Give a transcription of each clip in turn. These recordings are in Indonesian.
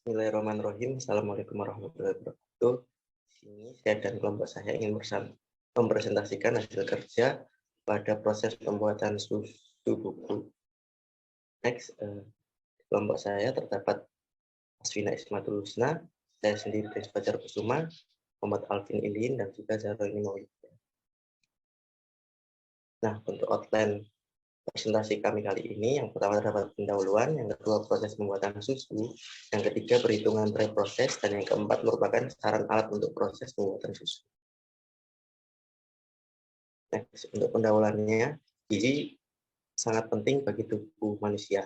Bismillahirrahmanirrahim. Assalamualaikum warahmatullahi wabarakatuh. Di sini saya dan kelompok saya ingin mempresentasikan hasil kerja pada proses pembuatan susu buku. Next, kelompok saya terdapat Asvina Ismatul Husna, saya sendiri Des Fajar Kusuma, Muhammad Alvin Ilin, dan juga Zaroni Mawlida. Nah, untuk outline presentasi kami kali ini, yang pertama terdapat pendahuluan, yang kedua proses pembuatan susu, yang ketiga perhitungan pre-proses, dan yang keempat merupakan saran alat untuk proses pembuatan susu. Next, untuk pendahuluannya, gizi sangat penting bagi tubuh manusia.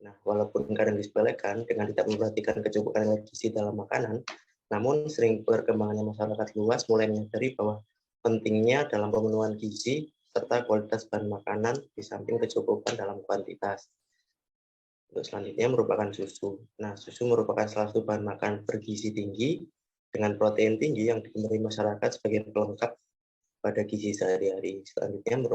Nah, walaupun kadang disepelekan dengan tidak memperhatikan kecukupan gizi dalam makanan, namun sering perkembangannya masyarakat luas mulai menyadari bahwa pentingnya dalam pemenuhan gizi serta kualitas bahan makanan di samping kecukupan dalam kuantitas. Untuk selanjutnya merupakan susu. Nah, susu merupakan salah satu bahan makan bergizi tinggi dengan protein tinggi yang digemari masyarakat sebagai pelengkap pada gizi sehari-hari. Selanjutnya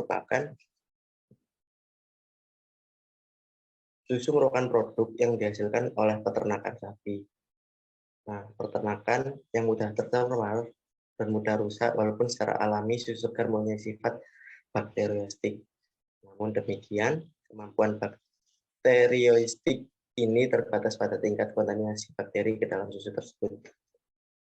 susu merupakan produk yang dihasilkan oleh peternakan sapi. Nah, peternakan yang mudah tercemar dan mudah rusak, walaupun secara alami susu segar mempunyai sifat bakterioistik. Namun demikian, kemampuan bakterioistik ini terbatas pada tingkat kontaminasi bakteri ke dalam susu tersebut.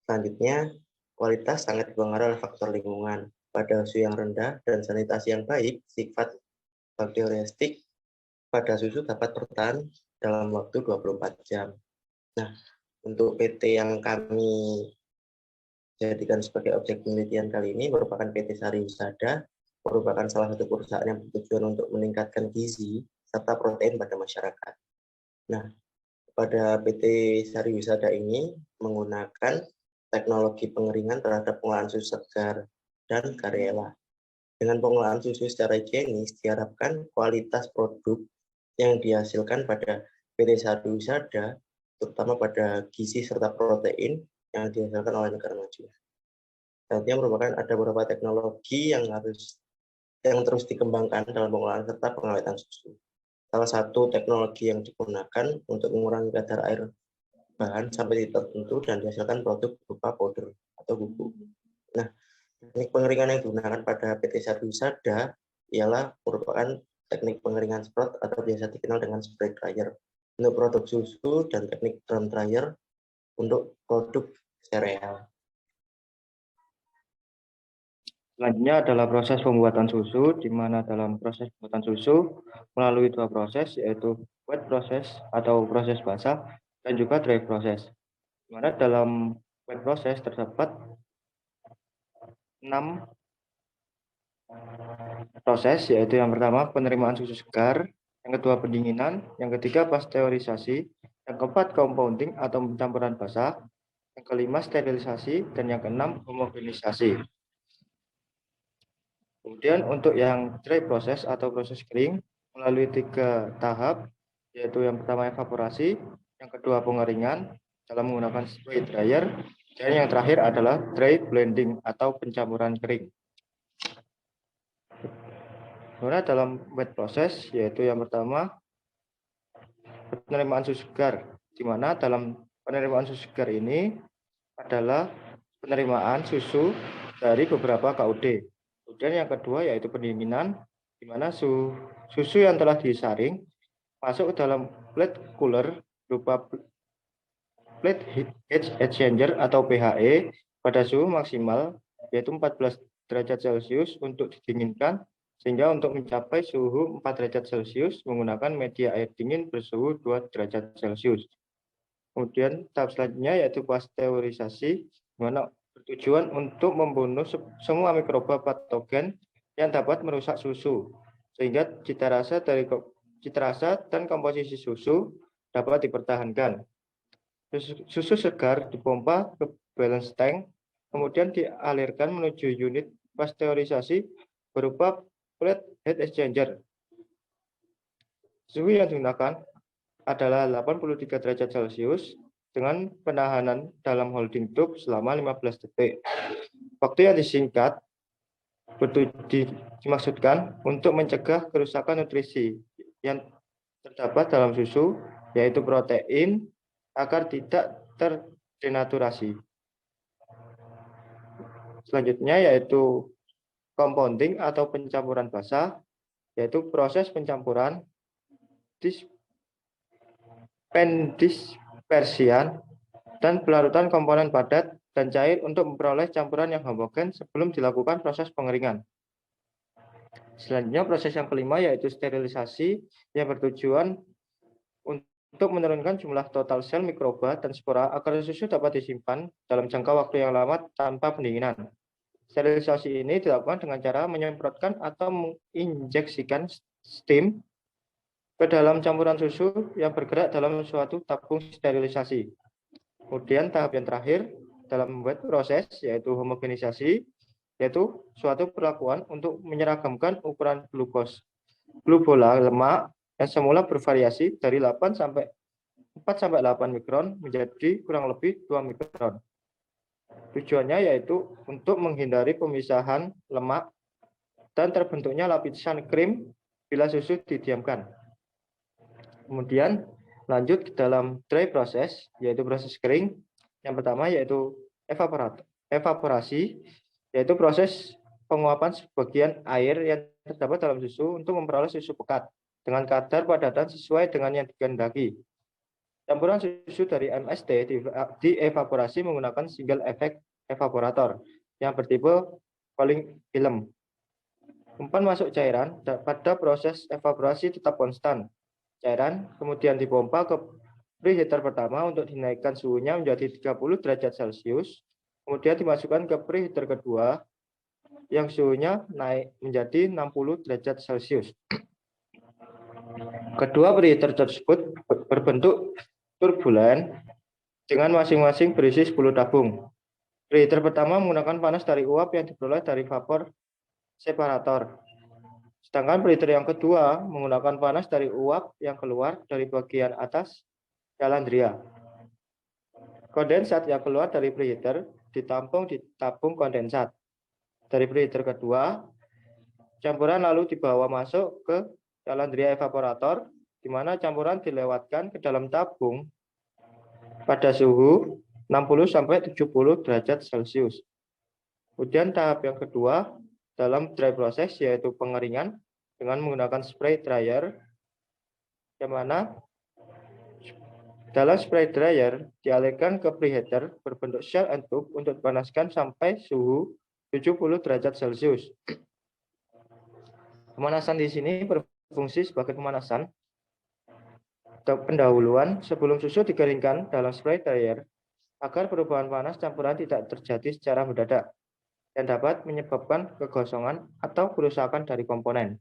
Selanjutnya, kualitas sangat dipengaruhi oleh faktor lingkungan. Pada suhu yang rendah dan sanitasi yang baik, sifat bakterioistik pada susu dapat bertahan dalam waktu 24 jam. Nah, untuk PT yang kami jadikan sebagai objek penelitian kali ini merupakan PT Sari Husada, merupakan salah satu perusahaan yang bertujuan untuk meningkatkan gizi serta protein pada masyarakat. Nah, pada PT Sari Husada ini menggunakan teknologi pengeringan terhadap pengolahan susu segar dan karela. Dengan pengolahan susu secara higienis, diharapkan kualitas produk yang dihasilkan pada PT Sari Husada, terutama pada gizi serta protein yang dihasilkan oleh negara maju. Selanjutnya merupakan ada beberapa teknologi yang terus dikembangkan dalam pengolahan serta pengawetan susu. Salah satu teknologi yang digunakan untuk mengurangi kadar air bahan sampai titik tertentu dan dihasilkan produk berupa powder atau bubuk. Nah, teknik pengeringan yang digunakan pada PT Sari Husada ialah merupakan teknik pengeringan sprout atau biasa dikenal dengan spray dryer untuk produk susu dan teknik drum dryer untuk produk sereal. Selanjutnya adalah proses pembuatan susu, di mana dalam proses pembuatan susu melalui dua proses, yaitu wet proses atau proses basah dan juga dry proses. Di mana dalam wet proses terdapat 6 proses, yaitu yang pertama penerimaan susu segar, yang kedua pendinginan, yang ketiga pasteurisasi, yang keempat compounding atau pencampuran basah, yang kelima sterilisasi, dan yang keenam homogenisasi. Kemudian untuk yang dry proses atau proses kering melalui 3 tahap, yaitu yang pertama evaporasi, yang kedua pengeringan dalam menggunakan spray dryer, dan yang terakhir adalah dry blending atau pencampuran kering. Kemudian dalam wet proses, yaitu yang pertama penerimaan susu segar, di mana dalam penerimaan susu segar ini adalah penerimaan susu dari beberapa KUD. Kemudian yang kedua yaitu pendinginan, di mana susu yang telah disaring masuk ke dalam plate cooler berupa plate heat exchanger atau PHE pada suhu maksimal yaitu 14 derajat Celcius untuk didinginkan, sehingga untuk mencapai suhu 4 derajat Celcius menggunakan media air dingin bersuhu 2 derajat Celcius. Kemudian tahap selanjutnya yaitu pasteurisasi, di mana bertujuan untuk membunuh semua mikroba patogen yang dapat merusak susu, sehingga cita rasa dan komposisi susu dapat dipertahankan. Susu segar dipompa ke balance tank, kemudian dialirkan menuju unit pasteurisasi berupa plate heat exchanger. Suhu yang digunakan adalah 83 derajat Celcius dengan penahanan dalam holding tube selama 15 detik. Waktu yang disingkat dimaksudkan untuk mencegah kerusakan nutrisi yang terdapat dalam susu, yaitu protein, agar tidak terdenaturasi. Selanjutnya yaitu compounding atau pencampuran basa, yaitu proses pencampuran dispersian dan pelarutan komponen padat dan cair untuk memperoleh campuran yang homogen sebelum dilakukan proses pengeringan. Selanjutnya proses yang kelima yaitu sterilisasi yang bertujuan untuk menurunkan jumlah total sel mikroba dan spora agar susu dapat disimpan dalam jangka waktu yang lama tanpa pendinginan. Sterilisasi ini dilakukan dengan cara menyemprotkan atau menginjeksikan steam ke dalam campuran susu yang bergerak dalam suatu tabung sterilisasi. Kemudian tahap yang terakhir dalam membuat proses yaitu homogenisasi, yaitu suatu perlakuan untuk menyeragamkan ukuran glukola lemak yang semula bervariasi dari 4 sampai 8 mikron menjadi kurang lebih 2 mikron. Tujuannya yaitu untuk menghindari pemisahan lemak dan terbentuknya lapisan krim bila susu didiamkan. Kemudian lanjut ke dalam dry process, yaitu proses kering. Yang pertama yaitu evaporasi, yaitu proses penguapan sebagian air yang terdapat dalam susu untuk memperoleh susu pekat dengan kadar padatan sesuai dengan yang dikehendaki. Campuran susu dari MST dievaporasi menggunakan single effect evaporator yang bertipe cooling film. Umpan masuk cairan pada proses evaporasi tetap konstan. Cairan kemudian dipompa ke preheater pertama untuk dinaikkan suhunya menjadi 30 derajat Celcius. Kemudian dimasukkan ke preheater kedua yang suhunya naik menjadi 60 derajat Celcius. Kedua preheater tersebut berbentuk turbulen dengan masing-masing berisi 10 tabung. Preheater pertama menggunakan panas dari uap yang diperoleh dari vapor separator. Sedangkan preheater yang kedua menggunakan panas dari uap yang keluar dari bagian atas calandria. Kondensat yang keluar dari preheater ditampung di tabung kondensat. Dari preheater kedua, campuran lalu dibawa masuk ke calandria evaporator, di mana campuran dilewatkan ke dalam tabung pada suhu 60-70 derajat Celcius. Kemudian tahap yang kedua dalam dry process yaitu pengeringan dengan menggunakan spray dryer, yang mana dalam spray dryer dialirkan ke preheater berbentuk shell and tube untuk dipanaskan sampai suhu 70 derajat Celcius. Pemanasan di sini berfungsi sebagai pemanasan pendahuluan sebelum susu dikeringkan dalam spray dryer agar perubahan panas campuran tidak terjadi secara mendadak yang dapat menyebabkan kegosongan atau kerusakan dari komponen.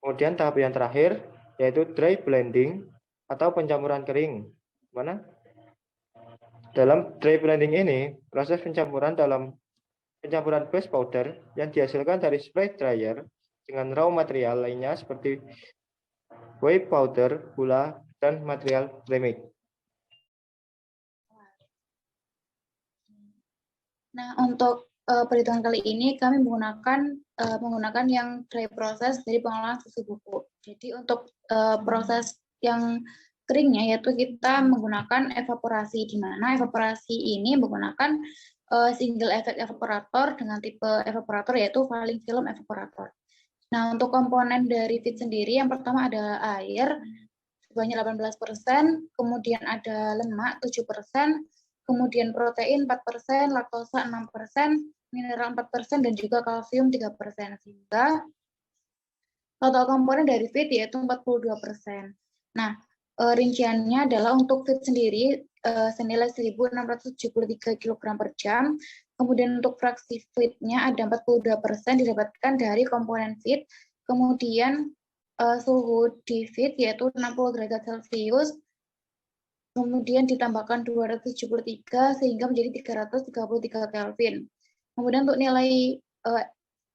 Kemudian tahap yang terakhir yaitu dry blending atau pencampuran kering. Mana? Dalam dry blending ini, proses pencampuran base powder yang dihasilkan dari spray dryer dengan raw material lainnya seperti whey powder, gula, dan material premix. Nah, untuk perhitungan kali ini kami menggunakan yang dry process dari pengolahan susu bubuk. Jadi untuk proses yang keringnya yaitu kita menggunakan evaporasi, di mana evaporasi ini menggunakan single effect evaporator dengan tipe evaporator yaitu falling film evaporator. Nah, untuk komponen dari feed sendiri yang pertama adalah air sebanyak 18%, kemudian ada lemak 7%, kemudian protein 4%, laktosa 6%, mineral 4%, dan juga kalsium 3%. Sehingga total komponen dari feed yaitu 42%. Nah, rinciannya adalah untuk feed sendiri senilai 1.673 kg per jam. Kemudian untuk fraksi feed-nya ada 42% didapatkan dari komponen feed. Kemudian suhu di feed yaitu 60 derajat Celcius. Kemudian ditambahkan 273 sehingga menjadi 333 Kelvin. Kemudian untuk nilai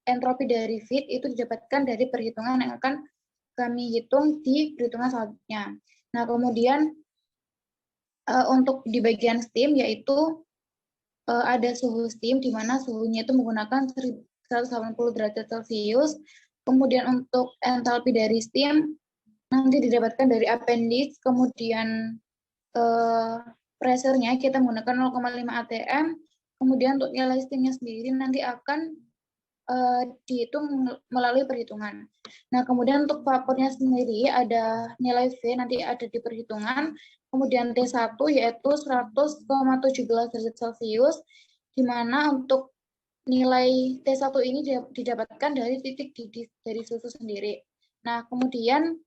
entropi dari feed itu didapatkan dari perhitungan yang akan kami hitung di perhitungan selanjutnya. Nah, kemudian untuk di bagian steam yaitu ada suhu steam di mana suhunya itu menggunakan 180 derajat Celcius. Kemudian untuk entalpi dari steam nanti didapatkan dari appendix, kemudian pressure-nya kita menggunakan 0,5 atm, kemudian untuk nilai steamnya sendiri nanti akan dihitung melalui perhitungan. Nah, kemudian untuk vapornya sendiri ada nilai V nanti ada di perhitungan, kemudian T1 yaitu 100,17 derajat Celcius, di mana untuk nilai T1 ini didapatkan dari titik didih dari susu sendiri. Nah, kemudian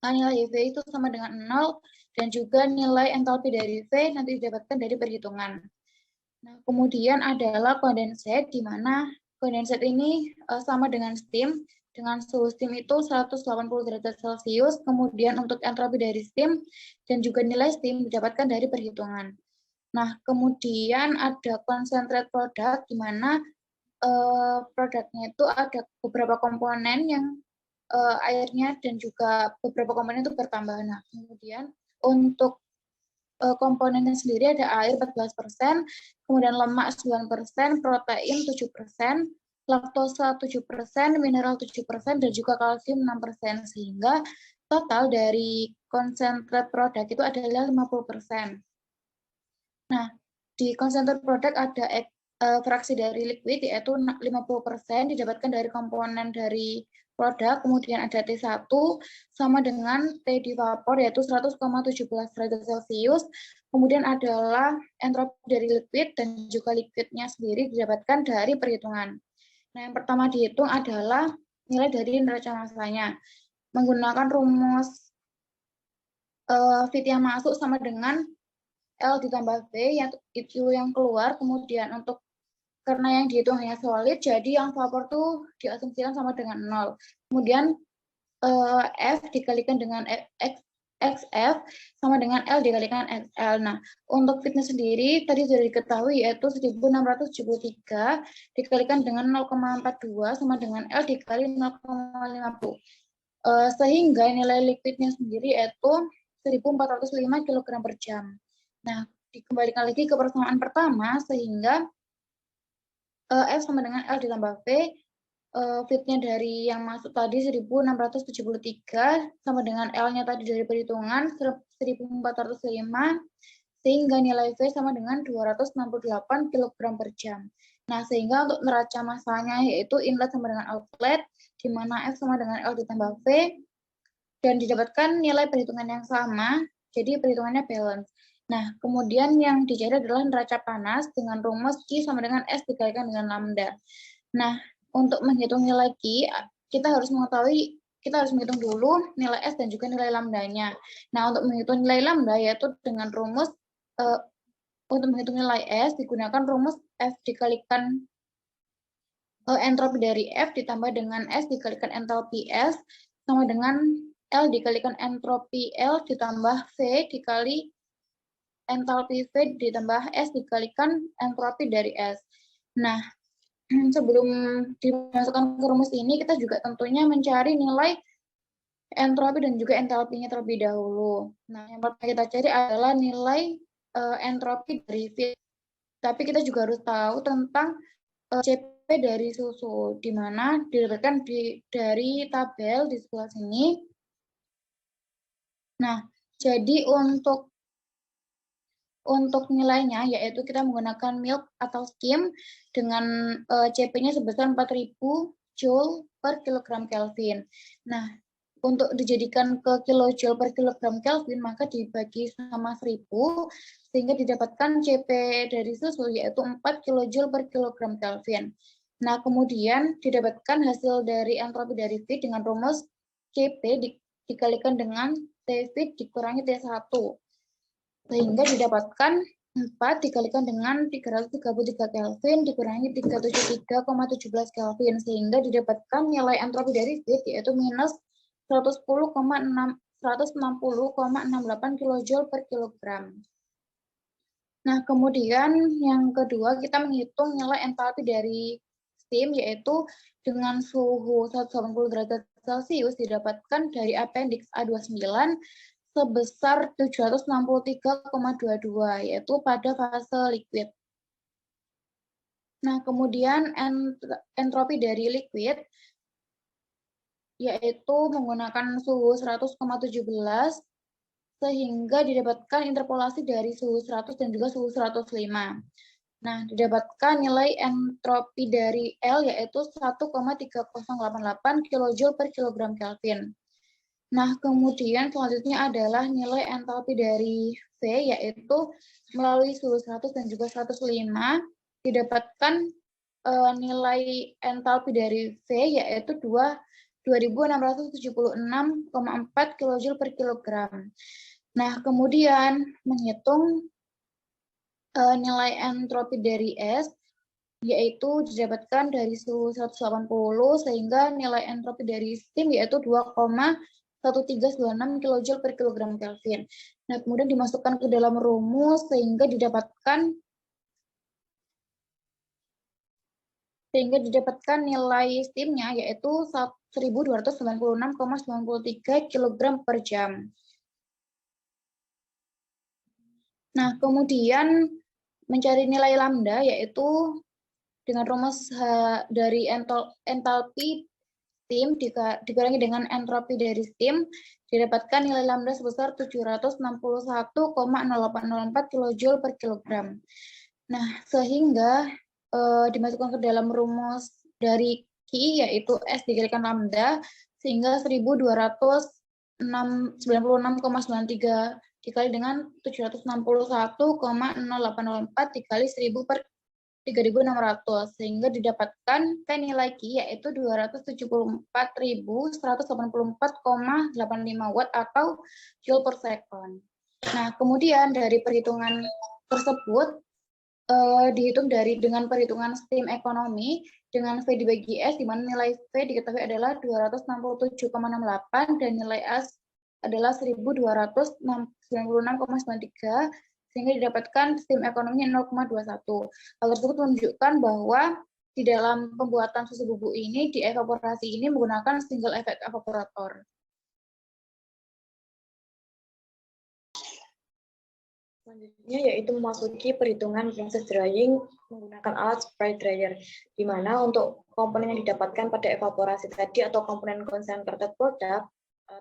nilai V itu sama dengan 0, dan juga nilai entalpi dari V nanti didapatkan dari perhitungan. Nah, kemudian adalah kondensat, di mana kondensat ini sama dengan steam, dengan suhu steam itu 180 derajat Celcius, kemudian untuk entropi dari steam dan juga nilai steam didapatkan dari perhitungan. Nah, kemudian ada concentrate product, di mana produknya itu ada beberapa komponen yang airnya dan juga beberapa komponen itu bertambah. Nah, kemudian untuk komponennya sendiri ada air 14%, kemudian lemak 9%, protein 7%, laktosa 7%, mineral 7%, dan juga kalsium 6%, sehingga total dari konsentrat produk itu adalah 50%. Nah, di konsentrat produk ada fraksi dari liquid, yaitu 50% didapatkan dari komponen dari produk, kemudian ada T1 sama dengan T di vapor yaitu 100,17 derajat Celcius, kemudian adalah entropi dari liquid dan juga liquidnya sendiri didapatkan dari perhitungan. Nah, yang pertama dihitung adalah nilai dari neraca massanya. Menggunakan rumus fit yang masuk sama dengan L ditambah V, yang itu yang keluar, kemudian untuk karena yang dihitung hanya solid, jadi yang vapor tuh diasumsikan sama dengan 0. Kemudian F dikalikan dengan XF sama dengan L dikalikan XL. Nah, untuk fitness sendiri tadi sudah diketahui yaitu 1673 dikalikan dengan 0,42 sama dengan L dikali 0,50. Sehingga nilai liquidnya sendiri yaitu 1405 kg per jam. Nah, dikembalikan lagi ke persamaan pertama, sehingga F sama dengan L ditambah V, fitnya dari yang masuk tadi 1673 sama dengan L-nya tadi dari perhitungan 1405, sehingga nilai V sama dengan 268 kg per jam. Nah, sehingga untuk neraca massanya yaitu inlet sama dengan outlet, di mana F sama dengan L ditambah V, dan didapatkan nilai perhitungan yang sama, jadi perhitungannya balance. Nah, kemudian yang dicari adalah neraca panas dengan rumus Q sama dengan S dikalikan dengan lambda. Nah, untuk menghitung nilai Q, kita harus menghitung dulu nilai S dan juga nilai lambdanya. Nah, untuk menghitung nilai lambda yaitu dengan rumus untuk menghitung nilai S digunakan rumus F dikalikan entropi dari F ditambah dengan S dikalikan entalpi S sama dengan L dikalikan entropi L ditambah V dikali entalpi V ditambah S dikalikan entropi dari S. Nah, sebelum dimasukkan ke rumus ini, kita juga tentunya mencari nilai entropi dan juga entalpinya terlebih dahulu. Nah, yang pertama kita cari adalah nilai entropi dari V. Tapi kita juga harus tahu tentang CP dari susu, di mana didapatkan dari tabel di sebelah sini. Nah, jadi untuk nilainya, yaitu kita menggunakan milk atau skim dengan CP-nya sebesar 4.000 Joule per kilogram Kelvin. Nah, untuk dijadikan ke kilojoule per kilogram Kelvin, maka dibagi sama 1.000, sehingga didapatkan CP dari susu, yaitu 4 kilojoule per kilogram Kelvin. Nah, kemudian didapatkan hasil dari entropi dari feed dengan rumus CP dikalikan dengan T feed dikurangi T1. Sehingga didapatkan 4 dikalikan dengan 333 Kelvin dikurangi 373,17 Kelvin, sehingga didapatkan nilai entropi dari feed yaitu minus 160,68 kJ per kilogram. Nah, kemudian yang kedua kita menghitung nilai entalpi dari steam yaitu dengan suhu 180 derajat Celcius didapatkan dari appendix A29 sebesar 763,22 yaitu pada fase liquid. Nah, kemudian entropi dari liquid yaitu menggunakan suhu 100,17 sehingga didapatkan interpolasi dari suhu 100 dan juga suhu 105. Nah, didapatkan nilai entropi dari L yaitu 1,3088 kJ per kilogram Kelvin. Nah, kemudian selanjutnya adalah nilai entalpi dari V yaitu melalui suhu 100 dan juga 105 didapatkan nilai entalpi dari V yaitu 2676,4 kJ per kilogram. Nah, kemudian menghitung nilai entropi dari S yaitu didapatkan dari suhu 180 sehingga nilai entropi dari steam yaitu 2,1396 kJ per kilogram Kelvin. Nah, kemudian dimasukkan ke dalam rumus sehingga didapatkan nilai steamnya yaitu 1296,93 kg per jam. Nah, kemudian mencari nilai lambda yaitu dengan rumus dari entalpi steam dikurangi dengan entropi dari steam didapatkan nilai lambda sebesar 761,0804 kJ per kilogram. Nah, sehingga dimasukkan ke dalam rumus dari Ki yaitu S dikalikan lambda sehingga 1296,93 dikali dengan 761,0804 dikali 1000 per 3.600 sehingga didapatkan nilai Ki yaitu 274.184,85 watt atau joule per second. Nah, kemudian dari perhitungan tersebut dihitung dengan perhitungan steam ekonomi dengan V dibagi S di mana nilai V diketahui adalah 267,68 dan nilai S adalah 1296,93 sehingga didapatkan steam ekonominya 0,21. Hal tersebut menunjukkan bahwa di dalam pembuatan susu bubuk ini di evaporasi ini menggunakan single effect evaporator. Selanjutnya yaitu memasuki perhitungan proses drying menggunakan alat spray dryer, di mana untuk komponen yang didapatkan pada evaporasi tadi atau komponen concentrated product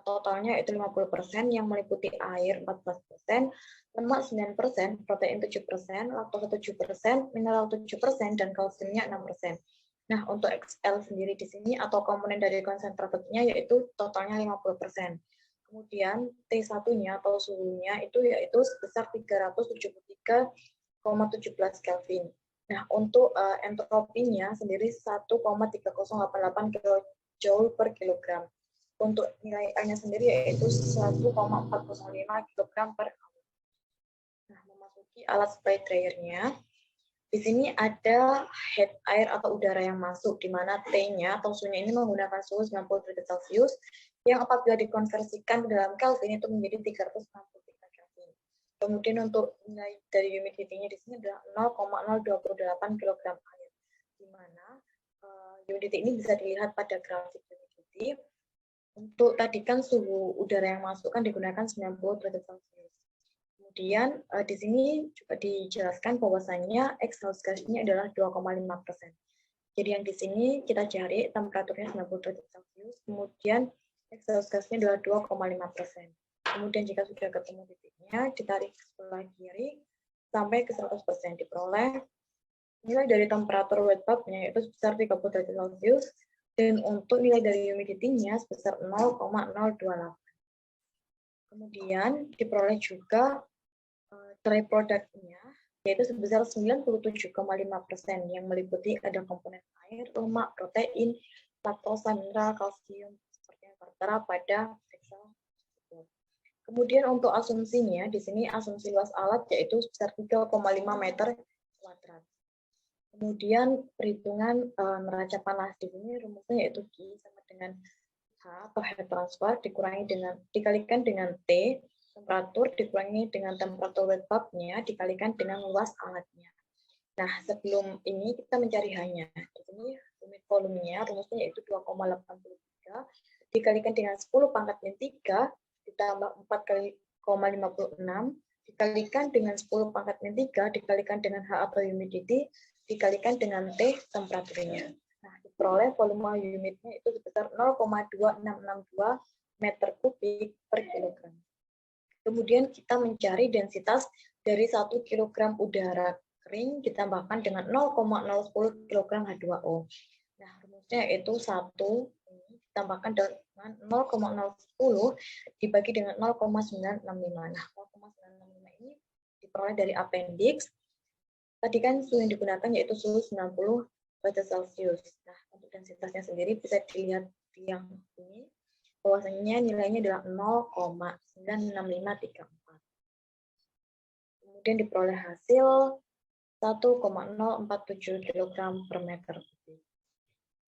totalnya itu 50% yang meliputi air 14%, lemak 9%, protein 7%, laktosa 7%, mineral 7%, dan kalsiumnya 6%. Nah, untuk XL sendiri di sini atau komponen dari concentratednya yaitu totalnya 50%. Kemudian T1-nya atau suhunya itu yaitu sebesar 373,17 Kelvin. Nah, untuk entropinya sendiri 1,3088 kJ per kilogram. Untuk nilai A-nya sendiri yaitu 1,405 kg per hour. Nah, memasuki alat spray dryer-nya. Di sini ada head air atau udara yang masuk, di mana T-nya atau suhunya ini menggunakan suhu 90 derajat Celcius, yang apabila dikonversikan ke dalam Kelvin itu menjadi 363 Kelvin. Kemudian untuk nilai dari humidity-nya di sini adalah 0,028 kg air, di mana humidity ini bisa dilihat pada grafik humidity. Untuk tadi kan suhu udara yang masuk kan digunakan 90 derajat Celcius. Kemudian di sini juga dijelaskan bahwasannya exhaust gas-nya adalah 2,5%. Jadi yang di sini kita cari temperaturnya 90 derajat Celcius, kemudian exhaust gas-nya adalah 2,5%. Kemudian jika sudah ketemu titiknya, ditarik ke sebelah kiri sampai ke 100%, diperoleh nilai dari temperatur wet bulb-nya yaitu sebesar 30 derajat Celcius, dan untuk nilai dari humidity-nya sebesar 0,028. Kemudian diperoleh juga dry product-nya yaitu sebesar 97,5% yang meliputi ada komponen air, lemak, protein, laktosa, mineral, kalsium, seperti yang tertera pada Excel. Kemudian untuk asumsinya, di sini asumsi luas alat yaitu sebesar 3,5 meter kuadrat. Kemudian perhitungan neraca panas di sini rumusnya yaitu Q sama dengan H atau heat transfer dikalikan dengan T, temperatur dikurangi dengan temperatur wet bulb-nya dikalikan dengan luas alatnya. Nah, sebelum ini kita mencari H-nya. Di sini unit volumenya rumusnya yaitu 2,83 dikalikan dengan 10 pangkat min 3 ditambah 4,56 dikalikan dengan 10 pangkat min 3 dikalikan dengan H atau humidity dikalikan dengan T temperaturnya. Nah, diperoleh volume unitnya itu sebesar 0,2662 meter kubik per kilogram. Kemudian kita mencari densitas dari 1 kg udara kering ditambahkan dengan 0,010 kg H2O. Nah, rumusnya yaitu 1 ditambahkan dengan 0,010 dibagi dengan 0,965. Nah, 0,965 ini diperoleh dari appendix. Tadi kan suhu yang digunakan yaitu suhu 90 derajat Celcius. Nah, untuk densitasnya sendiri bisa dilihat di yang ini, bahwasanya nilainya adalah 0,96534. Kemudian diperoleh hasil 1,047 kg per meter kubik.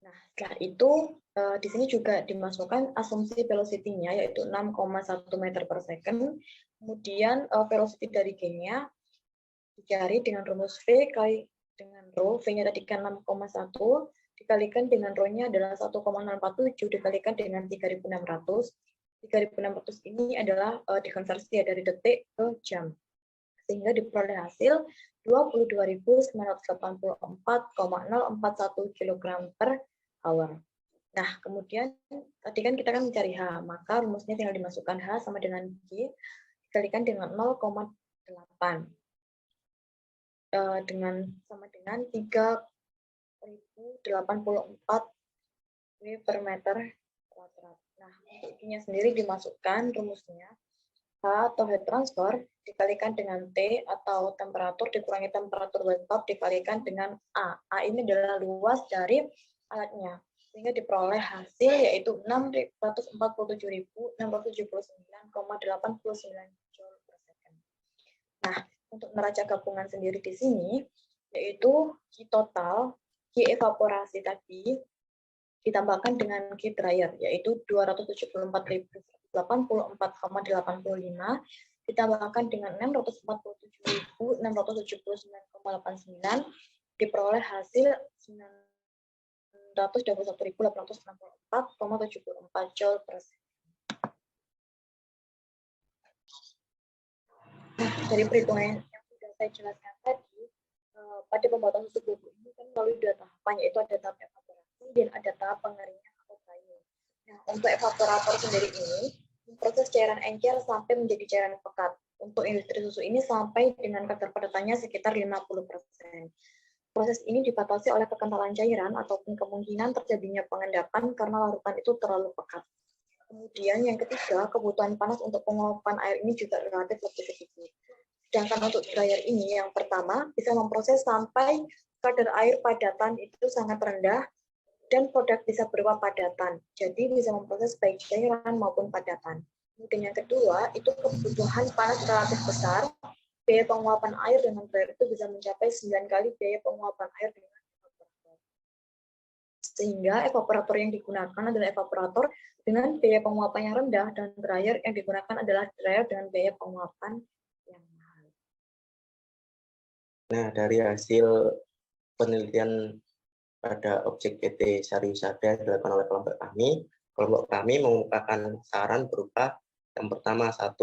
Nah, setelah itu di sini juga dimasukkan asumsi velocity-nya yaitu 6,1 meter per second. Kemudian velocity dari G-nya dicari dengan rumus V kali dengan rho. V-nya tadi kan 6,1 dikalikan dengan rho-nya adalah 1,047 dikalikan dengan 3.600. 3.600 ini adalah dikonversi dari detik ke jam. Sehingga diperoleh hasil 22.984,041 kg per hour. Nah, kemudian tadi kan kita mencari H, maka rumusnya tinggal dimasukkan H sama dengan G dikalikan dengan 0,8 sama dengan 3.084 W per meter kuadrat. Nah, untuk G-nya sendiri dimasukkan rumusnya H atau heat transfer dikalikan dengan T atau temperatur dikurangi temperatur wet bulb dikalikan dengan A. A ini adalah luas dari alatnya. Sehingga diperoleh hasil yaitu 647.679,89 joule per second. Nah, untuk neraca gabungan sendiri di sini yaitu Q total, Q evaporasi tadi ditambahkan dengan Q dryer yaitu 274.084,85 ditambahkan dengan 647.679,89 diperoleh hasil 921.864,74 joule per second. Nah, dari perhitungan yang sudah saya jelaskan tadi, pada pembuatan susu bubuk ini kan melalui dua tahapan, yaitu ada tahap evaporasi dan ada tahap pengeringan atau drying. Nah, untuk evaporator sendiri ini, proses cairan encer sampai menjadi cairan pekat. Untuk industri susu ini sampai dengan kadar padatannya sekitar 50%. Proses ini dibatasi oleh kekentalan cairan ataupun kemungkinan terjadinya pengendapan karena larutan itu terlalu pekat. Kemudian yang ketiga, kebutuhan panas untuk penguapan air ini juga relatif lebih sedikit. Sedangkan untuk dryer ini, yang pertama bisa memproses sampai kadar air padatan itu sangat rendah dan produk bisa berupa padatan. Jadi bisa memproses baik cairan maupun padatan. Kemudian yang kedua, itu kebutuhan panas relatif besar. Biaya penguapan air dengan dryer itu bisa mencapai 9 kali biaya penguapan air dengan evaporator. Sehingga evaporator yang digunakan adalah evaporator dengan biaya penguapan yang rendah dan dryer yang digunakan adalah dryer dengan biaya penguapan yang mahal. Nah, dari hasil penelitian pada objek PT Sariwisata yang dilakukan oleh kelompok kami mengungkapkan saran berupa yang pertama, 1,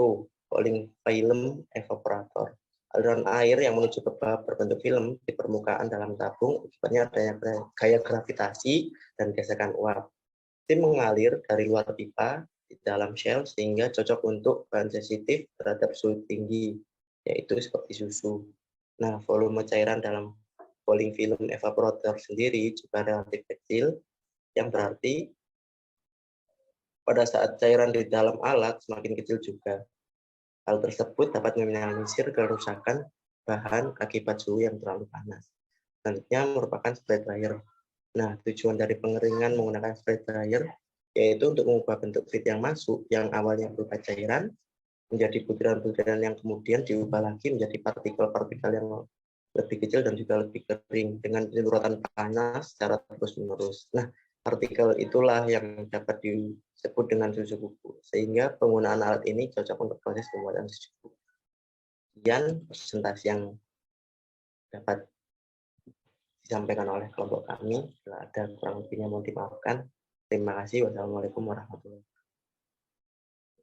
cooling film evaporator. Aliran air yang menuju ke bawah berbentuk film di permukaan dalam tabung, akibatnya adanya gaya gravitasi dan gesekan uap. Tim mengalir dari luar pipa di dalam shell sehingga cocok untuk bahan sensitif terhadap suhu tinggi, yaitu seperti susu. Nah, volume cairan dalam cooling film evaporator sendiri juga relatif kecil, yang berarti pada saat cairan di dalam alat semakin kecil juga. Hal tersebut dapat meminimalisir kerusakan bahan akibat suhu yang terlalu panas. Selanjutnya merupakan spray dryer. Nah, tujuan dari pengeringan menggunakan spray dryer yaitu untuk mengubah bentuk feed yang masuk yang awalnya berupa cairan menjadi butiran-butiran yang kemudian diubah lagi menjadi partikel-partikel yang lebih kecil dan juga lebih kering dengan penyemprotan panas secara terus-menerus. Nah, partikel itulah yang dapat disebut dengan susu bubuk, sehingga penggunaan alat ini cocok untuk proses pembuatan susu bubuk. Sekian presentasi yang dapat disampaikan oleh kelompok kami. Bila ada kurang lebihnya mohon dimaafkan. Terima kasih. Wassalamualaikum warahmatullahi wabarakatuh.